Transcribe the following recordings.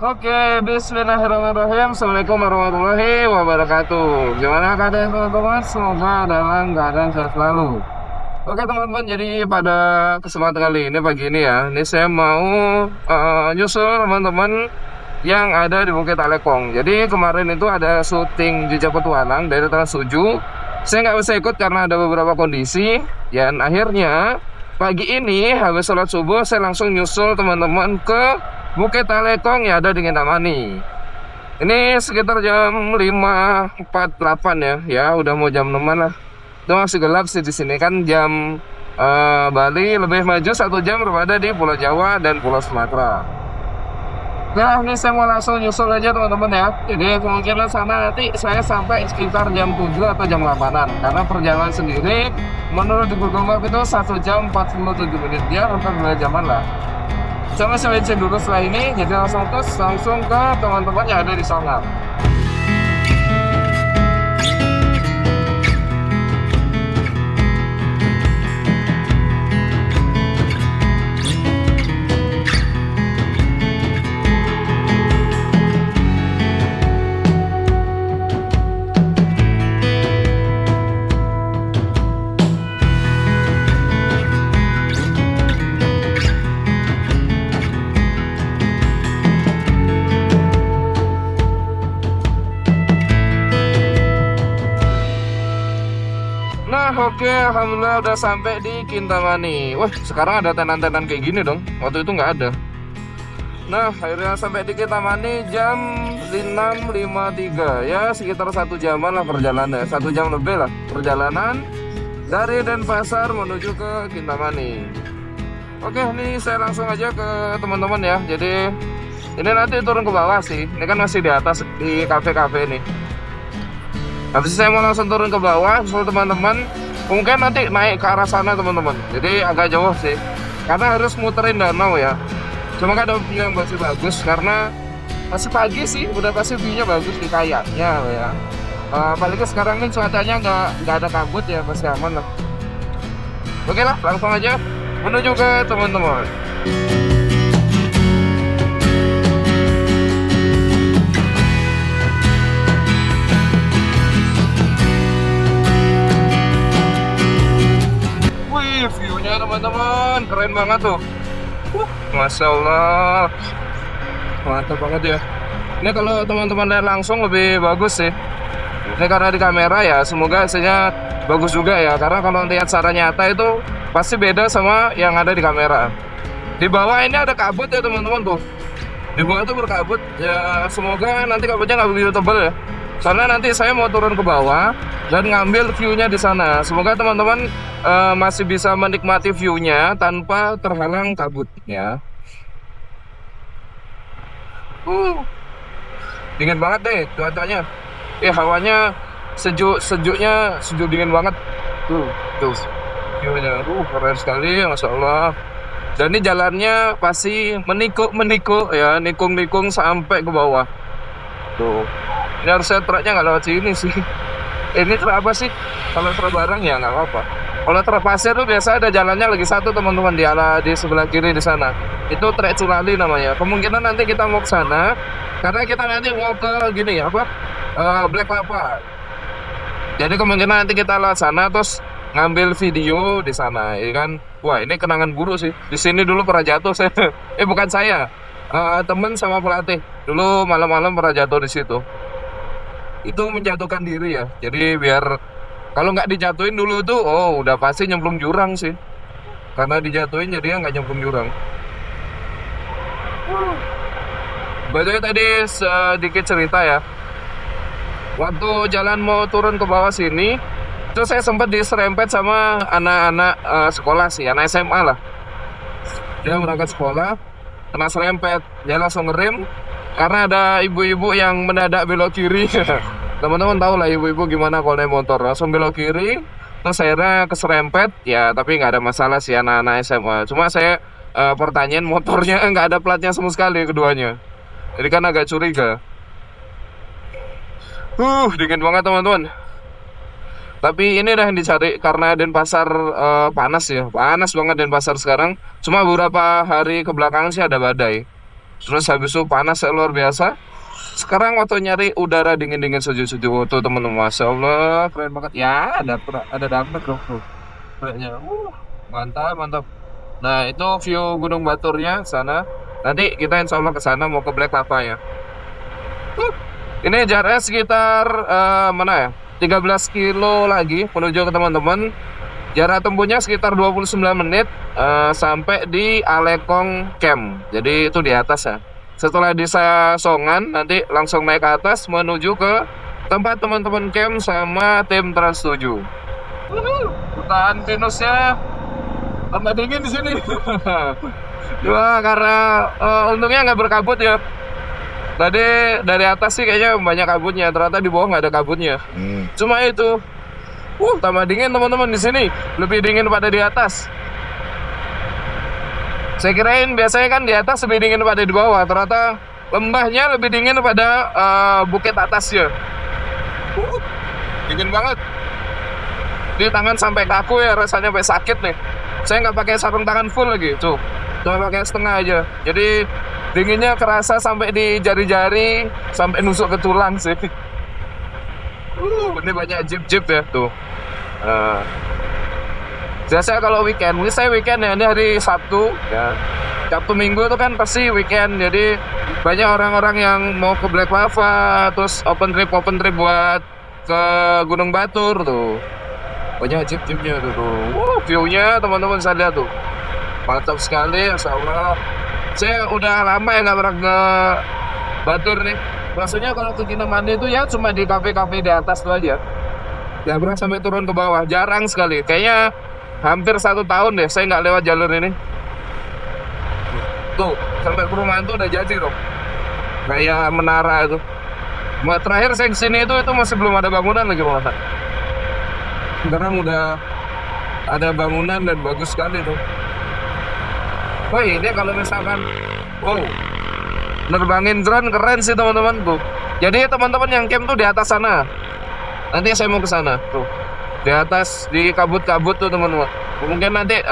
Oke, bismillahirrahmanirrahim. Assalamualaikum warahmatullahi wabarakatuh. Gimana keadaan teman-teman? Semoga dalam keadaan sehat selalu. Oke teman-teman, jadi pada kesempatan kali ini pagi ini ya, ini saya mau nyusul teman-teman yang ada di Bukit Alekong. Jadi kemarin itu ada syuting Jejak Petualang dari Trans 7. Saya nggak bisa ikut karena ada beberapa kondisi. Dan akhirnya pagi ini habis sholat subuh saya langsung nyusul teman-teman ke Bukit Alekong yang ada di Kintamani. Ini sekitar jam 5.48 ya. Ya udah mau jam 6 lah. Itu masih gelap sih di sini kan jam Bali lebih maju 1 jam daripada di Pulau Jawa dan Pulau Sumatera. Nah, ini saya mau langsung nyusul aja teman-teman ya. Jadi kemungkinan sana nanti saya sampai sekitar jam 7 atau jam 8-an. Karena perjalanan sendiri menurut di Google Map itu 1 jam 47 menit. Ya, hampir 2 jaman lah. Coba saya bensin dulu setelah ini, jadi langsung ke teman-teman yang ada di sana. Nah, oke, alhamdulillah udah sampai di Kintamani. Wah, sekarang ada tenan-tenan kayak gini dong. Waktu itu nggak ada. Nah, akhirnya sampai di Kintamani jam 6.53. Ya, sekitar 1 jaman lah perjalanan. 1 jam lebih lah perjalanan dari Denpasar menuju ke Kintamani. Oke, ini saya langsung aja ke teman-teman ya. Jadi, ini nanti turun ke bawah sih. Ini kan masih di atas di kafe-kafe nih. Habis saya mau langsung turun ke bawah, so teman-teman mungkin nanti naik ke arah sana teman-teman. Jadi agak jauh sih, karena harus muterin danau ya. Cuma kan ada view yang masih bagus karena masih pagi sih, udah pasti view-nya bagus di kayaknya ya. Apalagi sekarang ini cuacanya nggak ada kabut ya, masih aman lah. Oke lah, langsung aja menuju ke teman-teman. View-nya teman-teman keren banget tuh. Masya Allah, mantap banget ya. Ini kalau teman-teman lihat langsung lebih bagus sih. Ini karena di kamera ya, semoga hasilnya bagus juga ya. Karena kalau lihat secara nyata itu pasti beda sama yang ada di kamera. Di bawah ini ada kabut ya teman-teman tuh. Di bawah itu berkabut ya, semoga nanti kabutnya nggak begitu tebal ya. Soalnya nanti saya mau turun ke bawah dan ngambil view-nya di sana. Semoga teman-teman masih bisa menikmati view-nya tanpa terhalang kabut ya. Dingin banget deh cuacanya. Hawanya sejuk dingin banget. Tuh view-nya. Keren sekali, Masya Allah. Dan ini jalannya pasti menikuk ya, nikung sampai ke bawah. Tuh. Ini harusnya truknya nggak lewat sini sih. Ini truk apa sih? Kalau truk barang ya nggak apa-apa. Kalau truk pasir tuh biasa ada jalannya lagi satu teman-teman di sebelah kiri di sana. Itu trek Culali namanya. Kemungkinan nanti kita mau ke sana karena kita nanti mau ke gini ya apa? Black Lapa. Jadi kemungkinan nanti kita lewat sana terus ngambil video di sana, ya kan? Wah ini kenangan buruk sih. Di sini dulu pernah jatuh saya. Bukan saya. Temen sama pelatih. Dulu malam-malam pernah jatuh di situ. Itu menjatuhkan diri ya, jadi biar kalau nggak dijatuhin dulu tuh udah pasti nyemplung jurang sih, karena dijatuhin jadinya nggak nyemplung jurang. By tadi sedikit cerita ya, waktu jalan mau turun ke bawah sini itu saya sempat diserempet sama anak-anak sekolah sih, anak SMA lah. Dia berangkat sekolah kena serempet, dia langsung ngerem karena ada ibu-ibu yang mendadak belok kiri. Teman-teman tahu lah ibu-ibu gimana kalau naik motor, langsung belok kiri terus akhirnya keserempet ya. Tapi nggak ada masalah sih anak-anak SMA, cuma saya pertanyaan motornya nggak ada platnya sama sekali keduanya, jadi kan agak curiga. Dingin banget teman-teman. Tapi ini dah yang dicari karena Denpasar panas ya, panas banget Denpasar sekarang. Cuma beberapa hari kebelakangan sih ada badai. Terus habis itu panas luar biasa. Sekarang waktu nyari udara dingin-dingin sejuk-sejuk tuh teman-teman, masya Allah keren banget ya. Ada dampet dong tuh kayaknya. Mantap mantap. Nah itu view Gunung Baturnya sana. Nanti kita insya Allah ke sana mau ke Black Lava ya. Ini jaraknya sekitar mana ya? 13 kilo lagi menuju ke teman-teman. Jarak tempuhnya sekitar 29 menit sampai di Alekong Camp. Jadi itu di atas ya. Setelah desa Songan nanti langsung naik ke atas menuju ke tempat teman-teman camp sama tim Trans 7. Hutan pinusnya tambah dingin di sini. Cuma karena untungnya nggak berkabut ya. Tadi dari atas sih kayaknya banyak kabutnya, ternyata di bawah nggak ada kabutnya. Cuma itu, tambah dingin teman-teman di sini, lebih dingin pada di atas. Saya kirain biasanya kan di atas lebih dingin pada di bawah, ternyata lembahnya lebih dingin pada bukit atasnya. Dingin banget. Di tangan sampai kaku ya, rasanya sampai sakit nih. Saya nggak pakai sarung tangan full lagi, tuh, cuma pakai setengah aja. Jadi dinginnya kerasa sampai di jari-jari, sampai nusuk ke tulang sih. Ini banyak jeep-jeep ya tuh. Biasanya kalau weekend, ini saya weekend ya, ini hari Sabtu ya. Sabtu Minggu itu kan pasti weekend, jadi banyak orang-orang yang mau ke Black Lava, terus open trip buat ke Gunung Batur tuh. Banyak jeep-jeepnya tuh. View-nya teman-teman saya lihat tuh. Mantap sekali, Masya Allah. Saya udah lama ya nggak pernah ke Batur nih. Maksudnya kalau ke Kintamani itu ya cuma di kafe-kafe di atas tuh aja. Nggak pernah sampai turun ke bawah, jarang sekali. Kayaknya hampir 1 tahun deh saya nggak lewat jalur ini. Tuh, sampai perumahan tuh udah jadi dong. Kayak menara itu. Terakhir saya kesini itu masih belum ada bangunan lagi malah. Sekarang udah ada bangunan dan bagus sekali tuh. Ini kalau misalkan nerbangin drone keren sih teman-teman tuh. Jadi teman-teman yang camp tuh di atas sana. Nanti saya mau ke sana tuh. Di atas di kabut-kabut tuh teman-teman. Mungkin nanti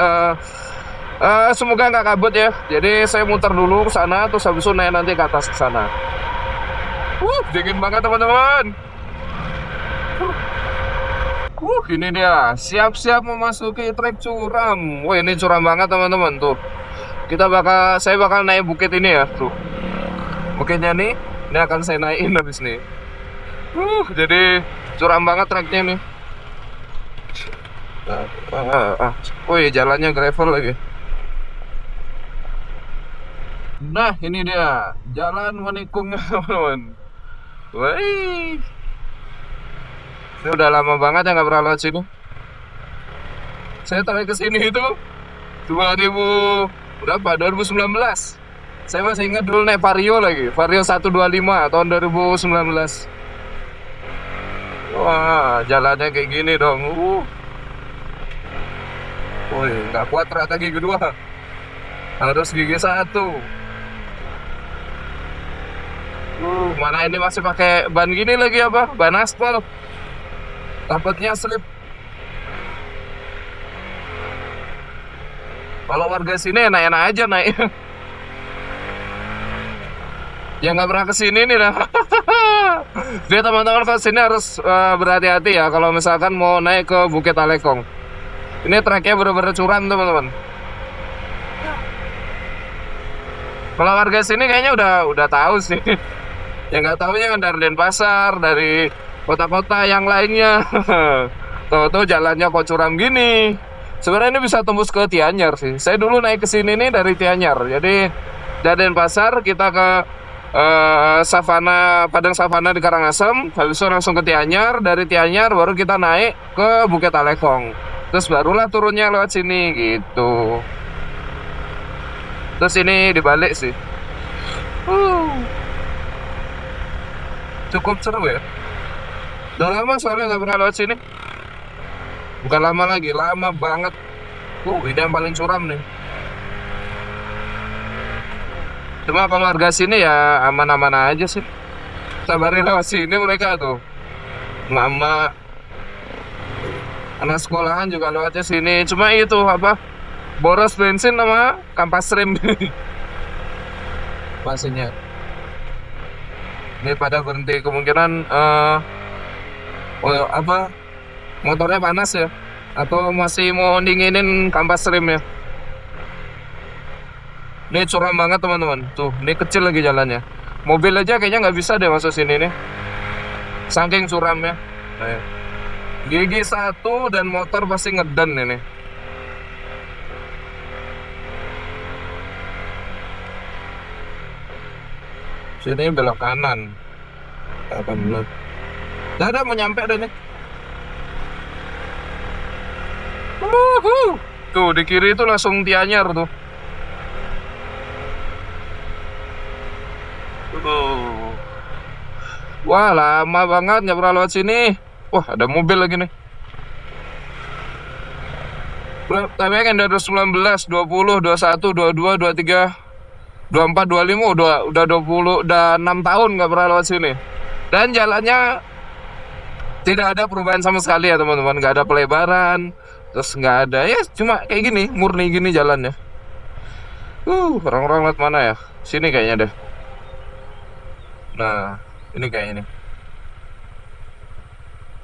semoga nggak kabut ya. Jadi saya muter dulu ke sana terus habis itu naik nanti ke atas ke sana. Dingin banget teman-teman. Ini dia siap-siap memasuki trek curam. Ini curam banget teman-teman tuh. Saya bakal naik bukit ini ya tuh. Bukitnya nih, ini akan saya naikin habis nih. Jadi curam banget treknya nih. Jalannya gravel lagi. Nah, ini dia jalan menikungnya teman-teman. Ini udah lama banget ya nggak pernah lewat sini. Saya terakhir kesini itu 2019. Saya masih ingat dulu naik Vario lagi, Vario 125 tahun 2019. Wah, jalannya kayak gini dong. Nggak kuat ternyata gigi 2. Harus gigi 1. Mana ini masih pakai ban gini lagi apa? Ban aspal. Takutnya slip. Kalau warga sini enak-enak aja naik. Ya nggak pernah kesini nih dah. Jadi teman-teman ke sini harus berhati-hati ya kalau misalkan mau naik ke Bukit Alekong. Ini treknya bener-bener curam teman-teman. Kalau warga sini kayaknya udah tahu sih. Yang nggak tahunya kan dari Denpasar, dari kota-kota yang lainnya. Tuh jalannya kok curam gini. Sebenarnya ini bisa tembus ke Tianyar sih. Saya dulu naik ke sini nih dari Tianyar. Jadi dari Denpasar kita ke Padang Savana di Karangasem, habis itu langsung ke Tianyar, dari Tianyar baru kita naik ke Bukit Alekong, terus barulah turunnya lewat sini gitu. Terus ini dibalik sih. Cukup seru ya. Udah lama soalnya nggak pernah lewat sini. Bukan lama lagi, lama banget. Ini yang paling curam nih. Cuma kalau warga sini ya aman-aman aja sih. Sabarin lewat sini mereka tuh. Mama anak sekolahan juga lewatnya sini. Cuma itu boros bensin sama kampas rem. pastinya. Ini pada berhenti kemungkinan apa motornya panas ya, atau masih mau dinginin kampas rem ya. Ini curam banget teman-teman. Tuh, ini kecil lagi jalannya. Mobil aja kayaknya nggak bisa deh masuk sini nih. Saking curamnya. Nah, gigi satu dan motor pasti ngeden ini. Sini belok kanan. Apa belok? Udah mau nyampe deh nih. Tuh di kiri itu langsung Tianyar tuh. Tuh. Wah, lama banget nggak pernah lewat sini. Wah, ada mobil lagi nih. Tapi kan dari 19, 20, 21, 22, 23, 24, 25 udah 20, udah 6 tahun nggak pernah lewat sini. Dan jalannya tidak ada perubahan sama sekali ya teman-teman, nggak ada pelebaran, terus nggak ada ya, cuma kayak gini, murni gini jalannya. Orang-orang lewat mana ya? Sini kayaknya deh. Nah, ini kayaknya nih.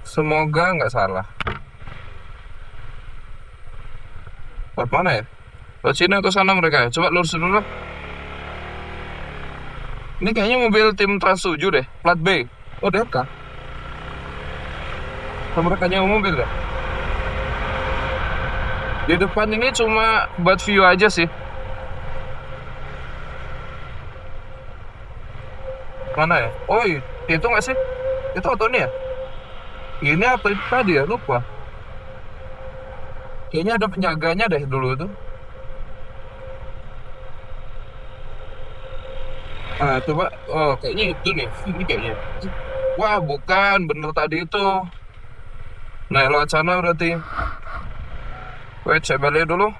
Semoga nggak salah. Lewat mana ya? Lewat sini atau sana mereka ya? Coba lurus dulu lah. Ini kayaknya mobil tim Trans 7 deh, plat B. Oh, DK. Mereka nyewa mobil ya? Di depan ini cuma buat view aja sih. Mana ya? Oh, itu nggak sih? Itu auto ini ya? Ini apa itu tadi ya? Lupa. Kayaknya ada penjaganya deh dulu tuh. Coba. Oh, kayaknya itu nih. Ini kayaknya. Wah, bukan. Bener tadi itu. Nah, lewat sana berarti. Wait, saya balik dulu.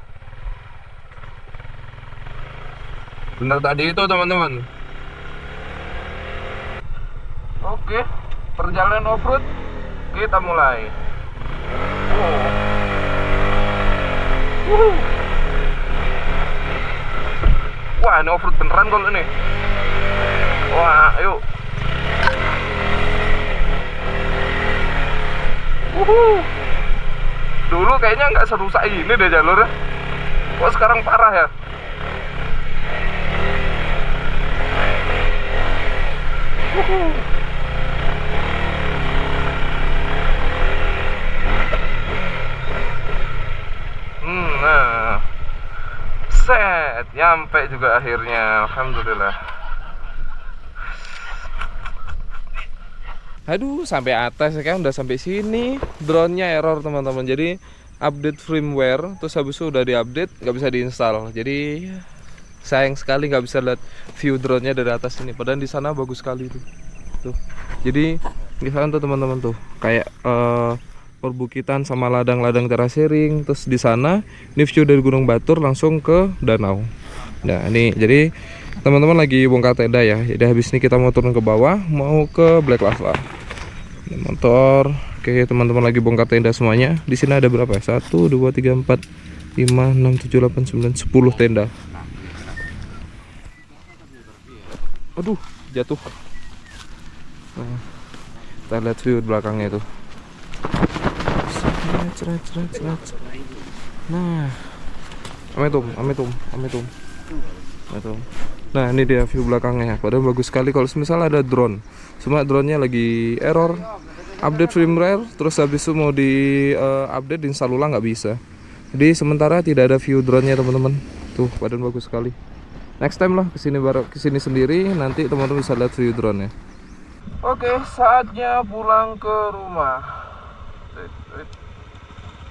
Bener tadi itu, teman-teman. Oke, perjalanan off-road kita mulai. Wah, ini off-road beneran kalau ini. Wah, ayo. Dulu kayaknya nggak serusak ini deh jalurnya. Kok sekarang parah ya? Nah, set, nyampe juga akhirnya, alhamdulillah. Aduh, sampai atas ya kan, udah sampai sini. Drone-nya error teman-teman. Jadi update firmware, terus habis itu udah diupdate, nggak bisa diinstal. Jadi sayang sekali nggak bisa lihat view drone-nya dari atas ini. Padahal di sana bagus sekali tuh. Tuh. Jadi misalkan tuh teman-teman tuh, kayak perbukitan sama ladang-ladang terasering. Terus di sana ini view dari Gunung Batur langsung ke danau. Nah ini jadi teman-teman lagi bongkar tenda ya. Jadi habis ini kita mau turun ke bawah, mau ke Black Lava. Ini motor. Oke, teman-teman lagi bongkar tenda semuanya. Di sini ada berapa ya? 1, 2, 3, 4, 5, 6, 7, 8, 9, 10 tenda. Aduh, jatuh. Nah, kita lihat view belakangnya itu. Nah, ametum. Nah, ini dia view belakangnya. Padahal bagus sekali kalau misalnya ada drone. Cuma drone-nya lagi error. Update firmware, terus habis itu mau di update install ulang nggak bisa. Jadi sementara tidak ada view drone-nya teman-teman. Tuh, padahal bagus sekali. Next time lah kesini sendiri, nanti teman-teman bisa lihat view drone-nya. Oke, saatnya pulang ke rumah.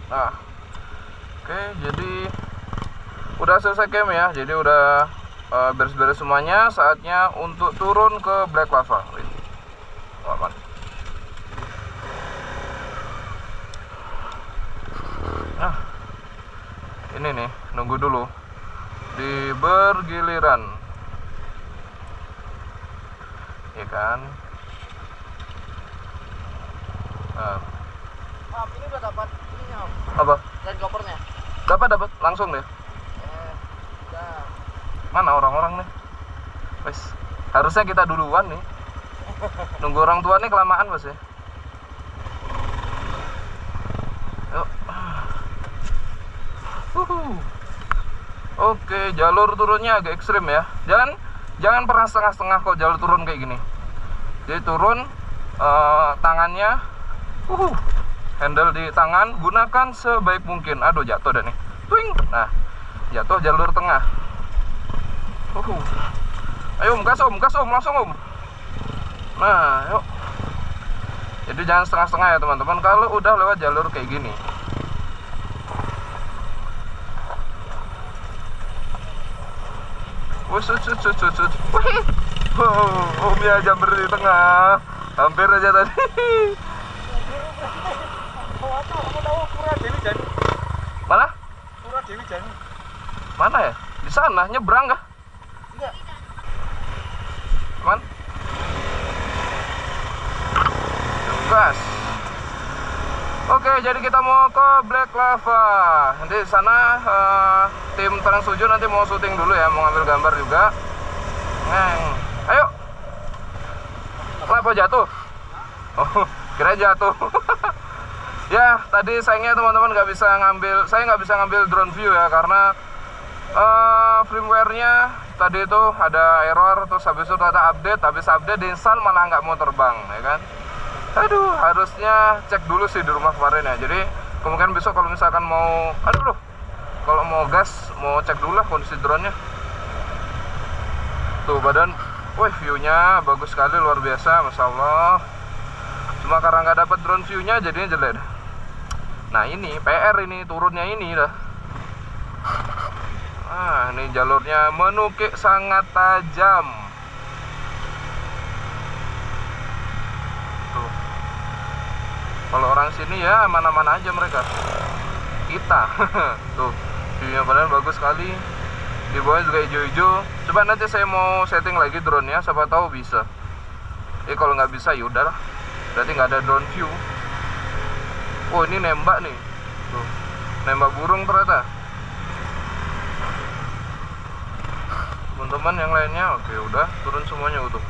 Nah, oke, jadi udah selesai camp ya. Jadi udah beres-beres semuanya. Saatnya untuk turun ke Black Lava. Aman. Nah, ini nih, nunggu dulu di bergiliran, ya kan? Nah. Ini udah dapat ininya, apa? Dan kopernya? Dapat langsung deh. Mana orang-orang nih? Wes, harusnya kita duluan nih. Nunggu orang tua nih kelamaan bos ya. Yuk. Oke, jalur turunnya agak ekstrim ya. Jangan pernah setengah-setengah kok jalur turun kayak gini. Jadi turun, tangannya, handle di tangan, gunakan sebaik mungkin. Aduh, jatuh dah nih. Twing. Nah, jatuh jalur tengah. Ayo gas om, langsung om. Nah, yuk. Jadi jangan setengah-setengah ya teman-teman. Kalau udah lewat jalur kayak gini. Om ya jam di tengah. Hampir aja tadi. Mana? Mana ya? Di sana nyebrang kah? Enggak. Man? Gas. Oke, jadi kita mau ke Black Lava. Nanti di sana tim Trans 7 nanti mau syuting dulu ya, mau ngambil gambar juga. Ayo. Kenapa jatuh? Oh, kira jatuh. Ya, tadi sayangnya teman-teman nggak bisa ngambil drone view ya karena firmware-nya tadi itu ada error, terus habis itu ada habis update diinstal malah nggak mau terbang, ya kan? Aduh, harusnya cek dulu sih di rumah kemarin ya. Jadi kemungkinan besok kalau misalkan mau, kalau mau gas, mau cek dulu lah kondisi drone-nya. Tuh badan, view-nya bagus sekali, luar biasa, masya Allah. Cuma karena nggak dapat drone view-nya jadinya jelek. Nah ini PR ini turunnya ini dah. Nah ini jalurnya menukik sangat tajam. Tuh. Kalau orang sini ya aman-aman aja mereka. Kita tuh view-nya padahal bagus sekali. Di bawahnya juga hijau-hijau. Coba nanti saya mau setting lagi drone-nya, siapa tahu bisa. Kalau nggak bisa ya udahlah. Berarti nggak ada drone view. Oh ini nembak nih. Tuh. Nembak burung ternyata. Teman-teman yang lainnya oke udah turun semuanya utuh.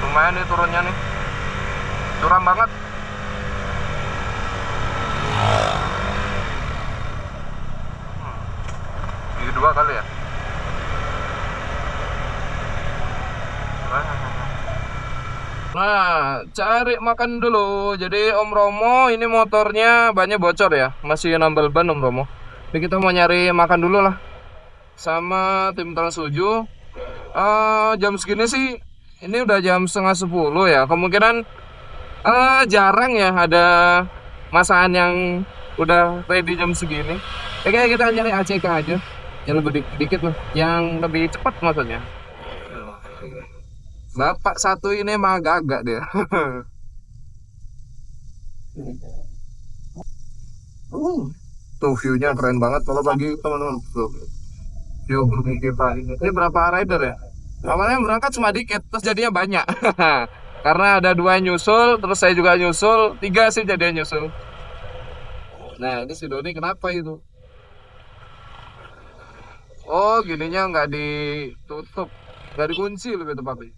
Lumayan nih turunnya nih. Curam banget. Ini dua kali ya. Nah, cari makan dulu. Jadi Om Romo ini motornya bannya bocor ya, masih nambal ban Om Romo. Jadi kita mau nyari makan dulu lah sama tim Trans 7. Jam segini sih, ini udah jam setengah 10 ya. Kemungkinan jarang ya ada masakan yang udah ready jam segini. Kayaknya kita nyari ACK aja, yang lebih dikit lah, yang lebih cepat maksudnya. Bapak satu ini emang agak-agak dia. Tuh view-nya keren banget kalau pagi teman-teman. View kita ini berapa rider ya? Awalnya berangkat cuma dikit, terus jadinya banyak. Karena ada 2 nyusul, terus saya juga nyusul, 3 sih jadinya nyusul. Nah ini si Doni kenapa itu? Oh gininya nggak ditutup, nggak dikunci lebih tepatnya.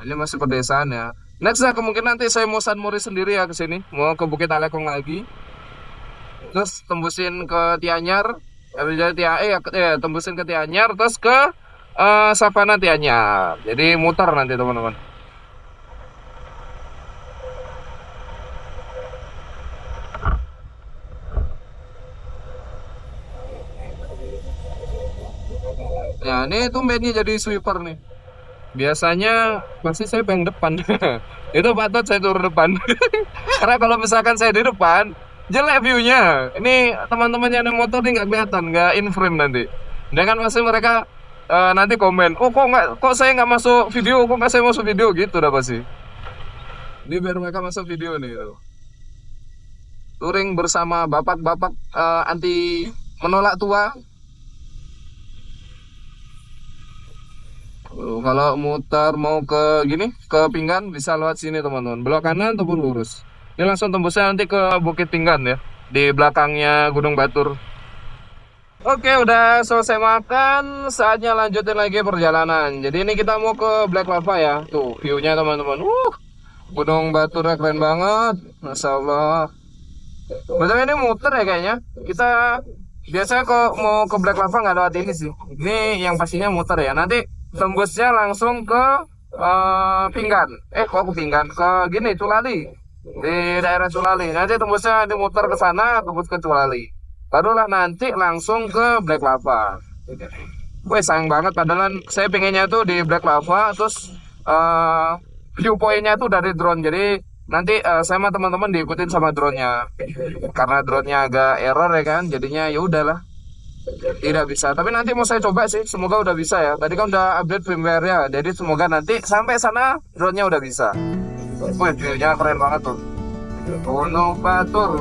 Ini masih pedesaan ya. Next lah kemungkinan nanti saya mau San Mori sendiri ya ke sini, mau ke Bukit Alekong lagi. Terus tembusin ke Tianyar, tembusin ke Tianyar, terus ke Savana Tianyar. Jadi muter nanti teman-teman. Ya ini tumbennya jadi sweeper nih. Biasanya pasti saya pengen depan. Itu patut saya turun depan. Karena kalau misalkan saya di depan jelek view-nya. Ini teman-teman yang ada motor nih nggak kelihatan, nggak in frame nanti. Dengan pasti mereka nanti komen, oh kok saya nggak masuk video, kok nggak saya masuk video gitu dah pasti. Ini biar mereka masuk video nih. Touring bersama bapak-bapak anti menolak tua. Kalau muter mau ke Pinggan bisa lewat sini teman-teman, belok kanan ataupun lurus. Ini langsung tembusnya nanti ke Bukit Pinggan ya, di belakangnya Gunung Batur. Oke, udah selesai makan, saatnya lanjutin lagi perjalanan. Jadi ini kita mau ke Black Lava ya. Tuh, view-nya teman-teman. Gunung Baturnya keren banget. Masya Allah. Betul ini muter ya kayaknya. Kita biasanya kalau mau ke Black Lava nggak lewat ini sih. Ini yang pastinya muter ya. Nanti tembusnya langsung ke Pinggan. Kok ke Pinggan? Ke gini, Culali. Di daerah Culali. Nanti tembusnya dimuter ke sana, tembus ke Culali. Barulah nanti langsung ke Black Lava. Wih, sayang banget. Padahal saya pengennya tuh di Black Lava, terus viewpointnya tuh dari drone. Jadi nanti saya sama teman-teman diikutin sama drone-nya. Karena drone-nya agak error ya kan, jadinya ya udahlah. Tidak bisa. Tapi nanti mau saya coba sih. Semoga udah bisa ya. Tadi kan udah update firmware-nya. Jadi semoga nanti sampai sana drone-nya udah bisa. Wih, view-nya keren banget tuh. Gunung Batur.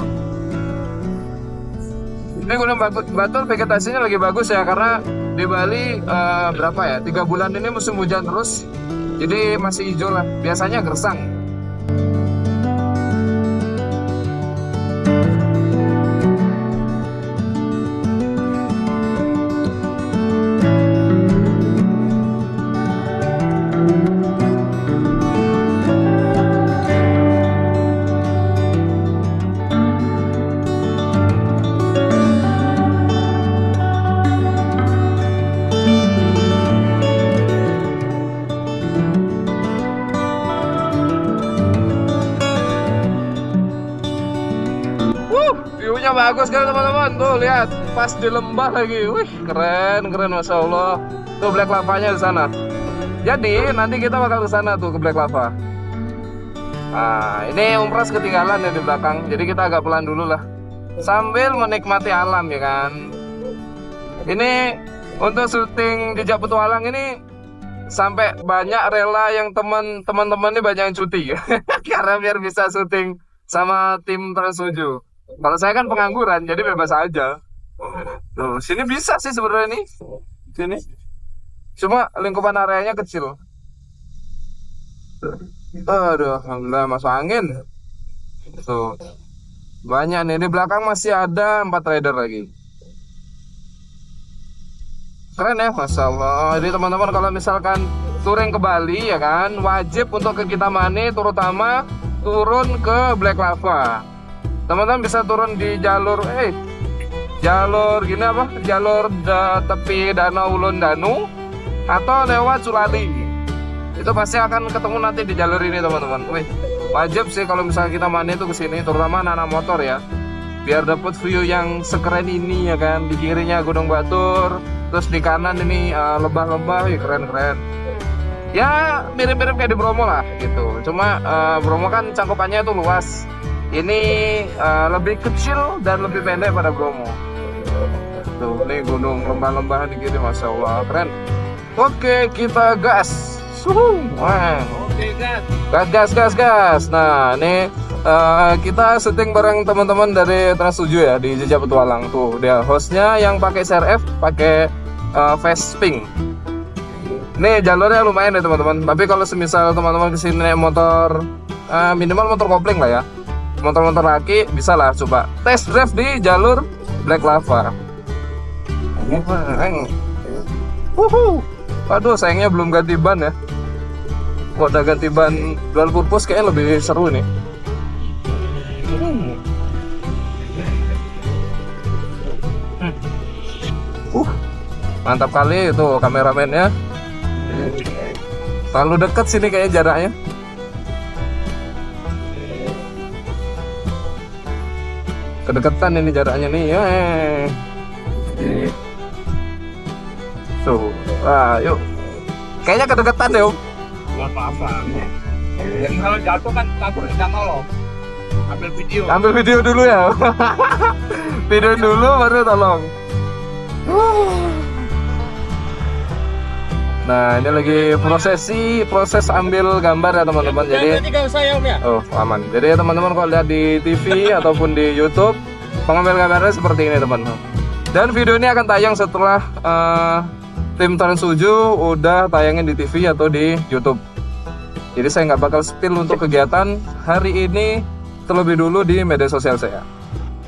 Ini Gunung Batur vegetasinya lagi bagus ya, karena di Bali berapa ya, 3 bulan ini musim hujan terus, jadi masih hijau lah. Biasanya gersang. View-nya bagus kan teman-teman. Tuh lihat, pas di lembah lagi. Wih, keren, keren, masya Allah. Tuh Black Lava-nya di sana. Jadi nanti kita bakal ke sana tuh, ke Black Lava. Nah, ini Umpras ketinggalan ya di belakang. Jadi kita agak pelan dulu lah, sambil menikmati alam ya kan. Ini untuk syuting Jejak Petualang ini sampai banyak rela yang teman-teman ini banyak yang cuti karena biar bisa syuting sama tim Trans 7. Kalau saya kan pengangguran, jadi bebas aja. Tuh, sini bisa sih sebenarnya nih. Sini. Cuma lingkupan areanya kecil. Aduh, alhamdulillah masuk angin. Tuh. Banyak nih, di belakang masih ada 4 rider lagi. Keren ya, Masya Allah. Jadi teman-teman kalau misalkan touring ke Bali ya kan, wajib untuk ke Kintamani, terutama turun ke Black Lava. Teman-teman bisa turun di jalur gini apa? Jalur tepi Danau Ulun Danu atau lewat Culali. Itu pasti akan ketemu nanti di jalur ini teman-teman. Wajib sih kalau misalnya kita mani itu kesini, terutama anak motor ya. Biar dapat view yang sekeren ini ya kan. Di kirinya Gunung Batur, terus di kanan ini lembah-lembah, keren-keren. Ya mirip-mirip kayak di Bromo lah gitu. Cuma Bromo kan cangkupannya itu luas. Ini lebih kecil dan lebih pendek pada Bromo. Tuh, ini gunung lembah-lembah di kiri, masya Allah, keren. Oke, kita gas. Wah. Oke, gas. Nah, ini kita syuting bareng teman-teman dari Trans 7 ya di Jejak Petualang. Tuh, dia hostnya yang pakai CRF, pakai Vesping. Nih jalurnya lumayan ya teman-teman. Tapi kalau semisal teman-teman kesini naik motor, minimal motor kopling lah ya. Motor-motor laki bisa lah coba test drive di jalur Black Lava. Aduh, sayangnya belum ganti ban ya. Kalau udah ganti ban dual purpose kayaknya lebih seru nih. Mantap kali itu kameramennya. Terlalu dekat sini kayaknya jaraknya. Kedekatan ini jaraknya nih ya. Tuh, yuk. Kayaknya kedekatan ya, Om. Gak apa-apa. Jadi kalau jatuh kan takut tidak nolong. Ambil video dulu ya. Video dulu baru tolong. Nah, ini lagi proses ambil gambar ya teman-teman. Jadi aman. Jadi teman-teman kalau lihat di TV ataupun di YouTube, pengambil gambarnya seperti ini teman-teman. Dan video ini akan tayang setelah tim Trans 7 udah tayangin di TV atau di YouTube. Jadi saya nggak bakal spill untuk kegiatan hari ini terlebih dulu di media sosial saya.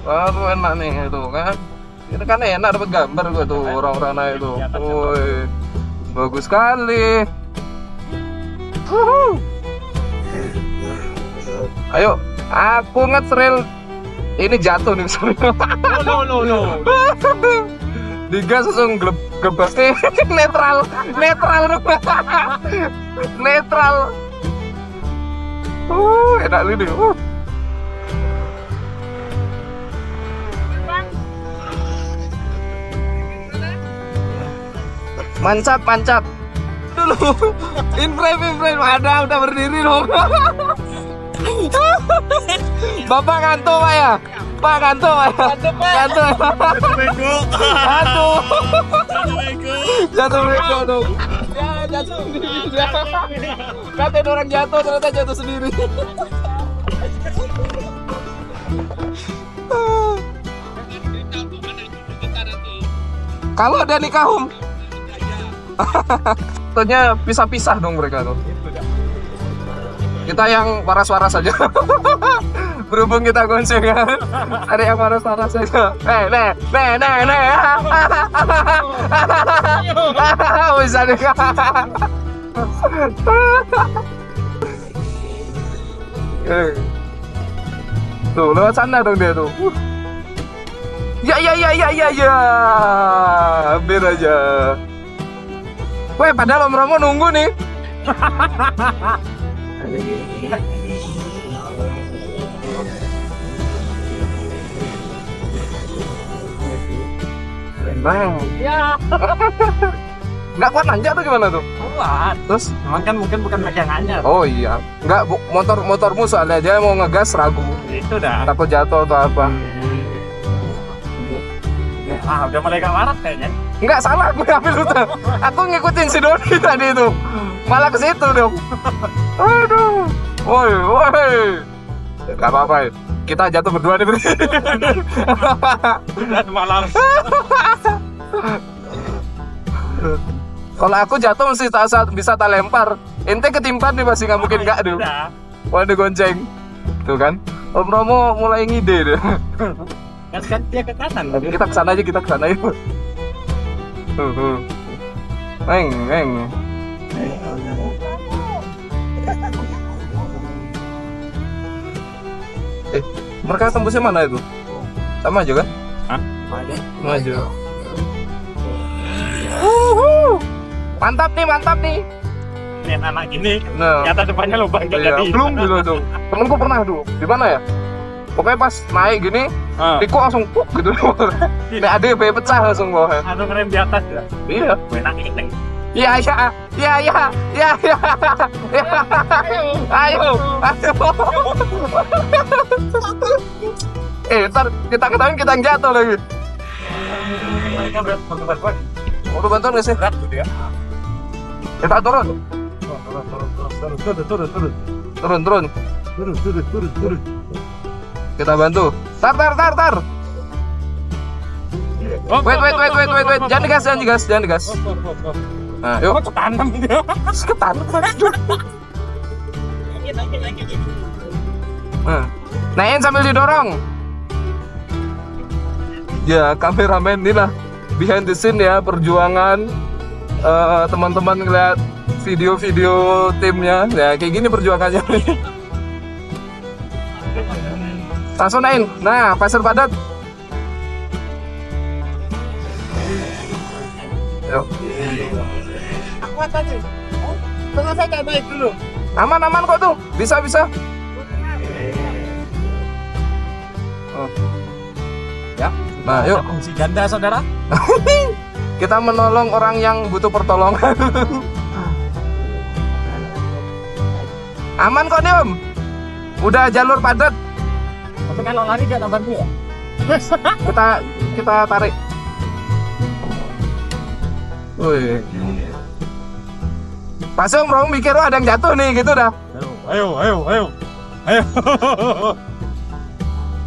Waduh, enak nih itu kan. Itu kan enak dapat gambar gua tuh orang-orang naik tuh. Woi. Bagus sekali. Ayo, aku nge-trail. Ini jatuh nih misalnya. No. Digas langsung gebas nih. Netral dong. Netral. Enak ini. Mancap dulu. In frame. Ada udah berdiri dong. Bapak ngantuk Pak ya? Pak ngantuk Pak ya? Ngantuk. Aduh. Jatuh bego dong. Ya jatuh sendiri. Katain orang jatuh ternyata jatuh sendiri. Kalau ada nikah tentunya pisah-pisah dong mereka tuh. Kita yang waras-waras saja. Berhubung kita goncengan, ada yang waras-waras saja. Nih. Bisa nih. Tuh, lewat sana dong dia tuh. Ya. Hampir aja. Weh, padahal Om Romo nunggu nih. Bang. Ya. Nggak kuat nanjak tuh gimana tuh? Kuat. Terus? Cuman kan mungkin bukan pegangannya. Oh iya. Nggak, motormu soalnya dia mau ngegas ragu. Itu dah. Takut jatuh atau apa. Udah mulai gak waras kayaknya. Nggak, salah aku ngambil rute. Aku ngikutin si Doni tadi itu. Malah ke situ dong. Aduh. Woi. Gak apa-apa ya. Kita jatuh berdua nih. Udah malam. Kalau aku jatuh mesti bisa tak lempar. Ente ketimpan nih pasti nggak mungkin nggak dulu. Wah, digonceng. Tuh kan. Om Romo mulai ngide deh. Kan dia ke kanan. Kita kesana aja. Eng. Mereka tembusnya mana itu? Sama aja kan? Hah? Maju. Mantap nih. Ini anak gini. Nah. Nyata depannya lubang Iya, jadi. belum dulu tuh. Temenku pernah dulu. Di mana ya? Pokoknya pas naik gini, Riko langsung puk gitu. Nek ada yang pecah langsung bawah. Anu ngerem di atas ya. Iya. Enak ini. Ya. Ayo. Ntar kita ketahuin kita yang jatuh lagi. Mereka berat bantuan. Mau bantuan nggak sih? Berat gitu ya. Kita turun. Turun. Kita bantu. Tar. Wait. Jangan digas. Nah, yuk. Ketanam dia. Ketanam. Naikin sambil didorong. Ya, kameramen inilah behind the scene ya, perjuangan teman-teman ngeliat video-video timnya. Ya, kayak gini perjuangannya. Langsung naikin. Nah, pasir padat. Yuk. Kuat aja. Tengah saya tak naik dulu. Aman kok tuh. Bisa. Ya. Nah, yuk. Si ganda saudara. Kita menolong orang yang butuh pertolongan. Aman kok nih Om. Udah jalur padat. Tapi kalau lari dia tambah dia. Kita tarik. Wih. Pasti Om Romo mikir ada yang jatuh nih gitu dah. Ayo.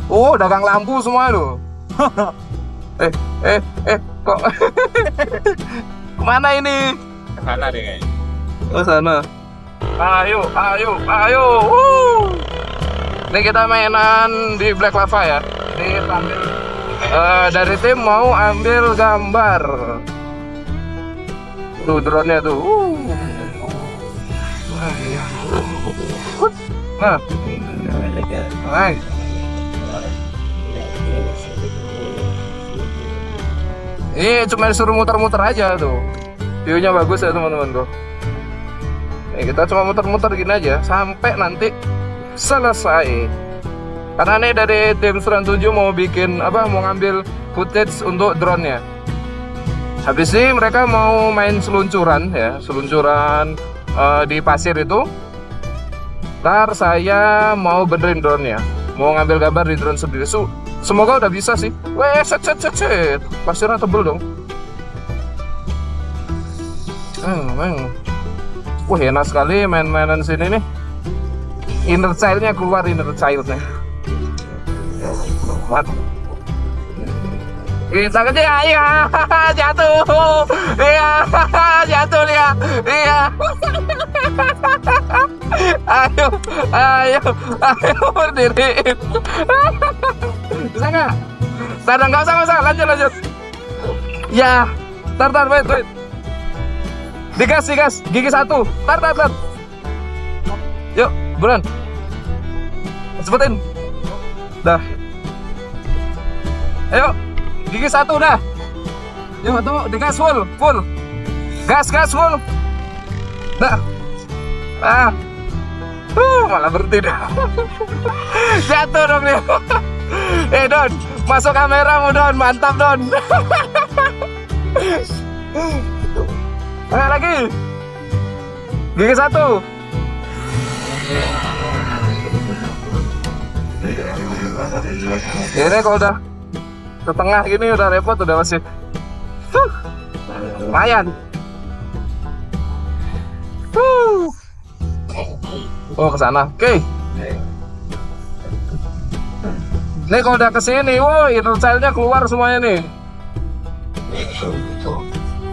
Oh, dagang lampu semua loh. Kok kemana ini? Sana deh kayaknya. Oh, sana. Ayo. Ini kita mainan di Black Lava ya. Ini sambil dari tim mau ambil gambar. Tuh drone-nya tuh. Nah. Nice. Ini cuma disuruh muter-muter aja tuh. View-nya bagus ya teman-teman tuh. Kita cuma muter-muter gini aja sampai nanti selesai. Karena nih dari tim Seran 7 mau bikin mau ngambil footage untuk drone-nya. Habis ini mereka mau main seluncuran ya, seluncuran di pasir itu. Ntar saya mau benerin drone-nya, mau ngambil gambar di drone sendiri. Semoga udah bisa sih. Weh, set. Pasirnya tebel dong. Wah, enak sekali main-mainan sini nih. Inner child-nya keluar, inner child-nya. Mat. Kita kerja, iya, jatuh. Iya, jatuh dia. Iya. Ayo berdiri. Bisa nggak? Nggak usah, lanjut. Ya, tar, wait. Digas, gigi 1. Tar. Yuk, buruan. Cepetin. Dah. Ayo, gigi 1 dah. Yuk, tuh, digas full. Gas full. Dah. Malah berhenti dah. Jatuh dong nih. Don, masuk kamera Don, mantap Don. Ayo lagi. Gigi 1. Ini kalau udah ke tengah gini udah repot, udah masih lumayan. Oh, ke sana. Oke. Nih kalau udah kesini, inner child-nya keluar semuanya nih.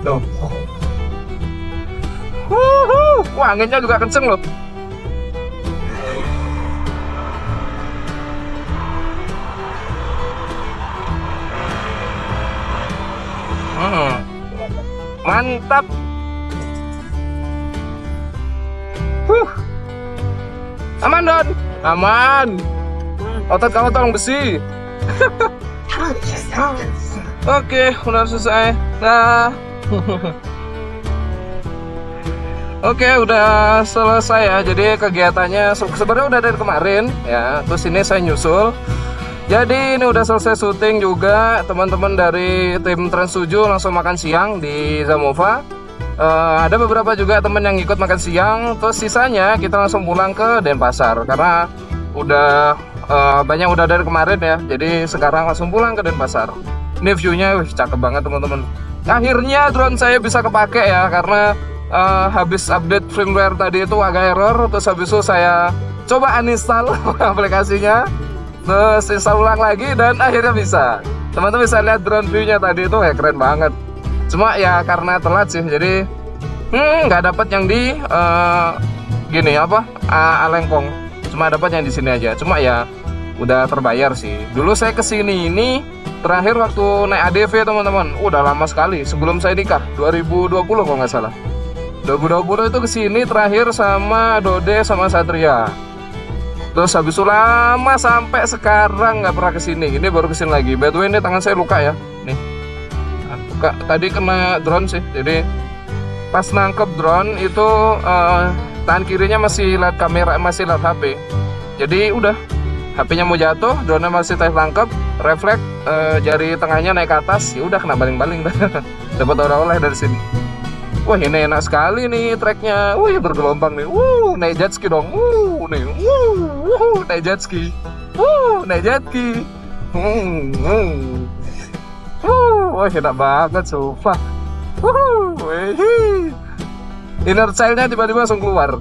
Tuh. Wah, anginnya juga kenceng loh. Mantap. Aman Don, aman. Otot kamu tolong besi. Oke, udah selesai. Nah. Oke, udah selesai ya. Jadi kegiatannya sebenarnya udah dari kemarin ya. Terus ini saya nyusul. Jadi ini udah selesai syuting juga. Teman-teman dari tim Trans 7 langsung makan siang di Zamova. Ada beberapa juga temen yang ikut makan siang. Terus sisanya kita langsung pulang ke Denpasar karena udah banyak udah dari kemarin ya. Jadi sekarang langsung pulang ke Denpasar. Ini view-nya cakep banget teman-teman. Akhirnya drone saya bisa kepake ya karena habis update firmware tadi itu agak error. Terus habis itu saya coba uninstall aplikasinya, terus install ulang lagi dan akhirnya bisa. Teman-teman bisa lihat drone view-nya tadi itu keren banget. Cuma ya karena telat sih, jadi nggak dapat yang di Alengkong. Cuma dapat yang di sini aja. Cuma ya udah terbayar sih. Dulu saya kesini ini terakhir waktu naik ADV teman-teman. Udah lama sekali sebelum saya nikah, 2020 kalau nggak salah. 2020 itu kesini terakhir sama Dode sama Satria. Terus habis itu lama sampai sekarang nggak pernah kesini. Ini baru kesini lagi. By the way, ini tangan saya luka ya. Nih. Tadi kena drone sih, jadi pas nangkep drone itu tangan kirinya masih lihat kamera, masih lihat HP. Jadi udah HP-nya mau jatuh, drone-nya masih tangkep, refleks jari tengahnya naik ke atas, ya udah kena baling-baling dah. Dapat oleh-oleh dari sini. Wah, ini enak sekali nih treknya. Wih, bergelombang nih. Naik jet ski dong. Nih. Naik jet ski. Naik jet ski. Wah, enak banget, sumpah. Inner child-nya tiba-tiba langsung keluar.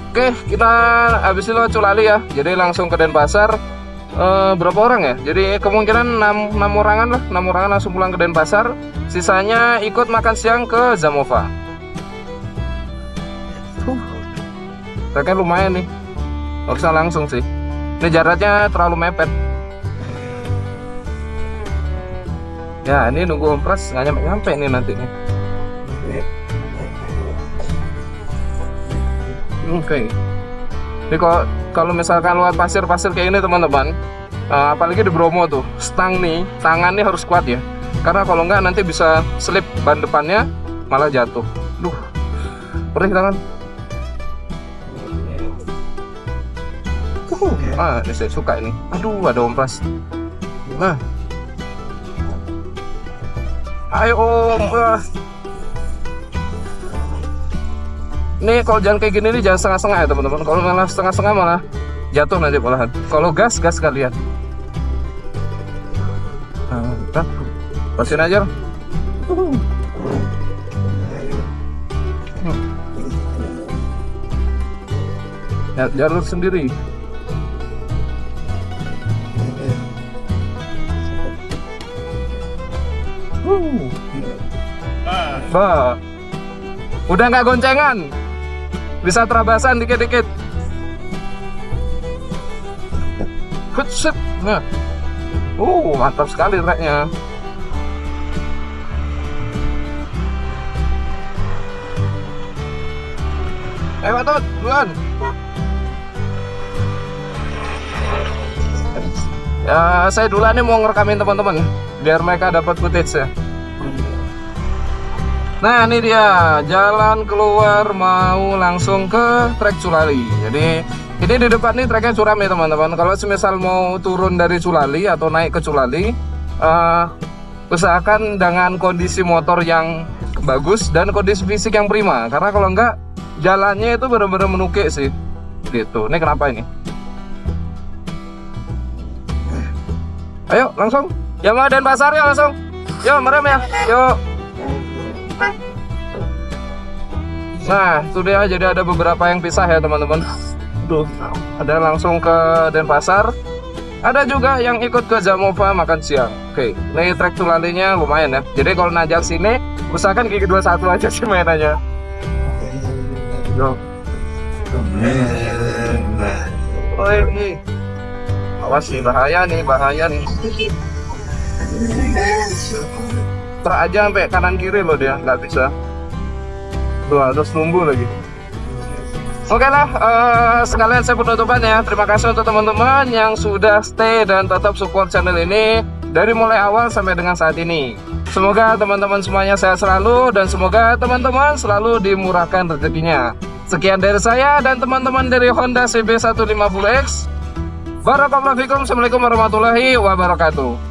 Oke, kita habis itu Culali ya. Jadi langsung ke Denpasar. Berapa orang ya? Jadi kemungkinan 6 orangan lah. 6 orangan langsung pulang ke Denpasar. Sisanya ikut makan siang ke Zamova. Kayaknya lumayan nih. Harusnya langsung sih. Ini jaraknya terlalu mepet. Ya, ini nunggu ompres nggak nyampe nih nanti nih. Oke. Jadi kalau misalkan lewat pasir-pasir kayak ini teman-teman, apalagi di Bromo tuh, stang nih, tangannya harus kuat ya. Karena kalau nggak nanti bisa slip ban depannya, malah jatuh. Duh, perih tangan. Ini saya suka ini. Aduh, ada ompres. Nah, ayo om. Ini kalau jalan kayak gini nih jangan setengah-setengah ya teman-teman. Kalau malah setengah-setengah malah jatuh nanti malahan. Kalau gas kalian. Nah, pasin aja. Ya, jalur sendiri. Bah, udah nggak goncengan, bisa terabasan dikit-dikit. Hutset, nah, mantap sekali treknya. Patut, duluan. Ya, saya duluan nih mau ngerekamin teman-teman, biar mereka dapat footage ya. Nah, ini dia jalan keluar mau langsung ke trek Culali. Jadi ini di depan nih treknya curam ya teman-teman. Kalau semisal mau turun dari Culali atau naik ke Culali, usahakan dengan kondisi motor yang bagus dan kondisi fisik yang prima. Karena kalau enggak, jalannya itu benar-benar menukik sih. Gitu. Ini kenapa ini? Ayo langsung. Ya mau Denpasar ya langsung. Yo merem ya. Yuk. Nah, itu dia, jadi ada beberapa yang pisah ya teman-teman. Tuh, ada langsung ke Denpasar. Ada juga yang ikut ke Zamova makan siang. Oke, ini trek Culalinya lumayan ya. Jadi kalau nanjak sini, usahakan gigi 21 aja sih mainannya. Yo. Oh ini. Awas nih, bahaya nih. Ter aja sampai kanan kiri loh dia, nggak bisa. Tuh, harus nunggu lagi. Oke lah, sekalian saya penutupan ya. Terima kasih untuk teman-teman yang sudah stay dan tetap support channel ini dari mulai awal sampai dengan saat ini. Semoga teman-teman semuanya sehat selalu dan semoga teman-teman selalu dimurahkan rezekinya. Sekian dari saya dan teman-teman dari Honda CB150X. Barakallahu fikum. Assalamualaikum warahmatullahi wabarakatuh.